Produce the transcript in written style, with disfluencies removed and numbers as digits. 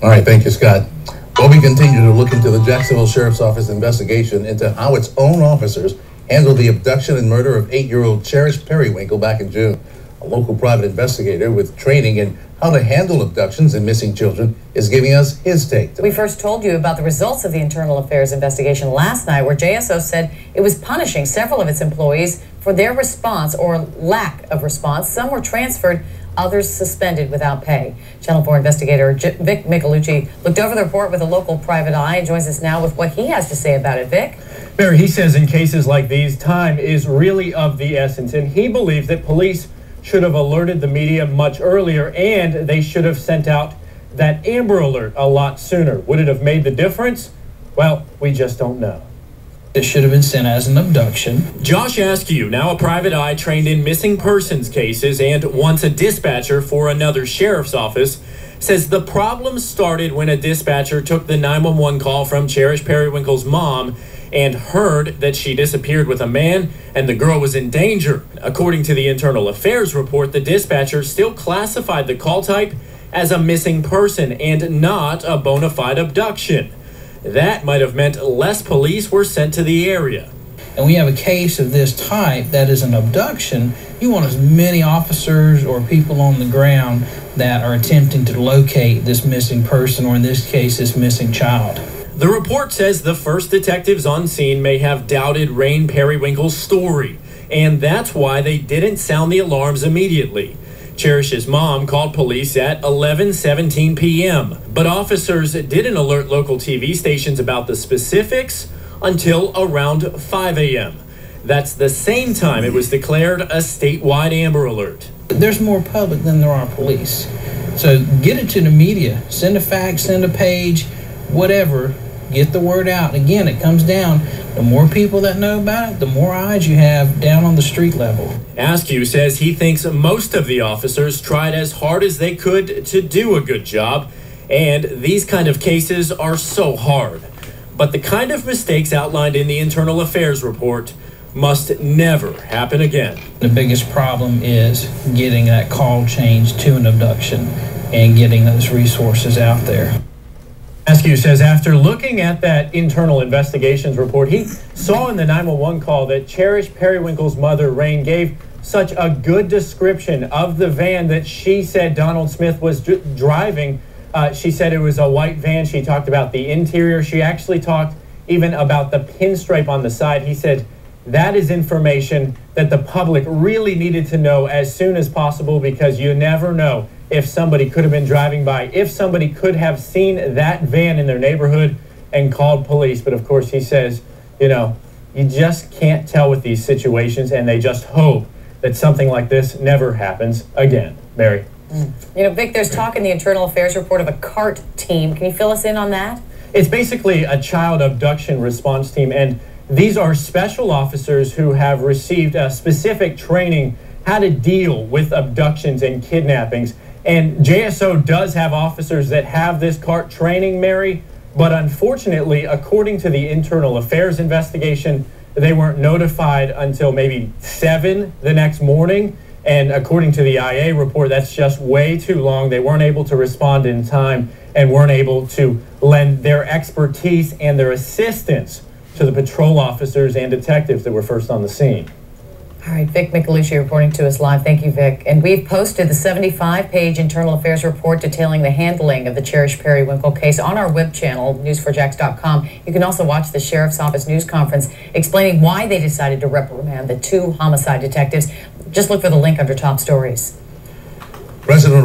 All right, thank you, Scott. Well, we continue to look into the Jacksonville Sheriff's Office investigation into how its own officers handled the abduction and murder of 8-year-old Cherish Perrywinkle back in June. A local private investigator with training in how to handle abductions and missing children is giving us his take. We first told you about the results of the internal affairs investigation last night, where JSO said it was punishing several of its employees for their response or lack of response. Some were transferred, others suspended without pay. Channel 4 investigator Vic Michelucci looked over the report with a local private eye and joins us now with what he has to say about it. Vic? Barry, he says in cases like these, time is really of the essence, and he believes that police should have alerted the media much earlier, and they should have sent out that Amber Alert a lot sooner. Would it have made the difference? Well, we just don't know. It should have been sent as an abduction. Josh Askew, now a private eye trained in missing persons cases and once a dispatcher for another sheriff's office, says the problem started when a dispatcher took the 911 call from Cherish Perrywinkle's mom and heard that she disappeared with a man and the girl was in danger. According to the internal affairs report, the dispatcher still classified the call type as a missing person and not a bona fide abduction. That might have meant less police were sent to the area. And we have a case of this type that is an abduction. You want as many officers or people on the ground that are attempting to locate this missing person, or in this case, this missing child. The report says the first detectives on scene may have doubted Rain Perrywinkle's story, and that's why they didn't sound the alarms immediately. Cherish's mom called police at 11:17 p.m., but officers didn't alert local TV stations about the specifics until around 5 a.m. That's the same time it was declared a statewide Amber Alert. There's more public than there are police. So get it to the media. Send a fax, send a page, whatever. Get the word out. Again, it comes down, the more people that know about it, the more eyes you have down on the street level. Askew says he thinks most of the officers tried as hard as they could to do a good job, and these kind of cases are so hard. But the kind of mistakes outlined in the internal affairs report must never happen again. The biggest problem is getting that call changed to an abduction and getting those resources out there. Askew says after looking at that internal investigations report, he saw in the 911 call that Cherish Perrywinkle's mother, Rain, gave such a good description of the van that she said Donald Smith was driving. She said it was a white van. She talked about the interior. She actually talked even about the pinstripe on the side. He said that is information that the public really needed to know as soon as possible, because you never know if somebody could have been driving by, if somebody could have seen that van in their neighborhood and called police. But of course, he says, you know, you just can't tell with these situations, and they just hope that something like this never happens again. Mary. You know, Vic, there's talk in the internal affairs report of a CART team. Can you fill us in on that? It's basically a child abduction response team, and these are special officers who have received specific training how to deal with abductions and kidnappings. And JSO does have officers that have this CART training, Mary, but unfortunately, according to the internal affairs investigation, they weren't notified until maybe 7 the next morning. And according to the IA report, that's just way too long. They weren't able to respond in time and weren't able to lend their expertise and their assistance to the patrol officers and detectives that were first on the scene. All right, Vic Michelucci reporting to us live. Thank you, Vic. And we've posted the 75-page internal affairs report detailing the handling of the Cherish Perrywinkle case on our web channel, news4jax.com. You can also watch the Sheriff's Office news conference explaining why they decided to reprimand the 2 homicide detectives. Just look for the link under top stories. President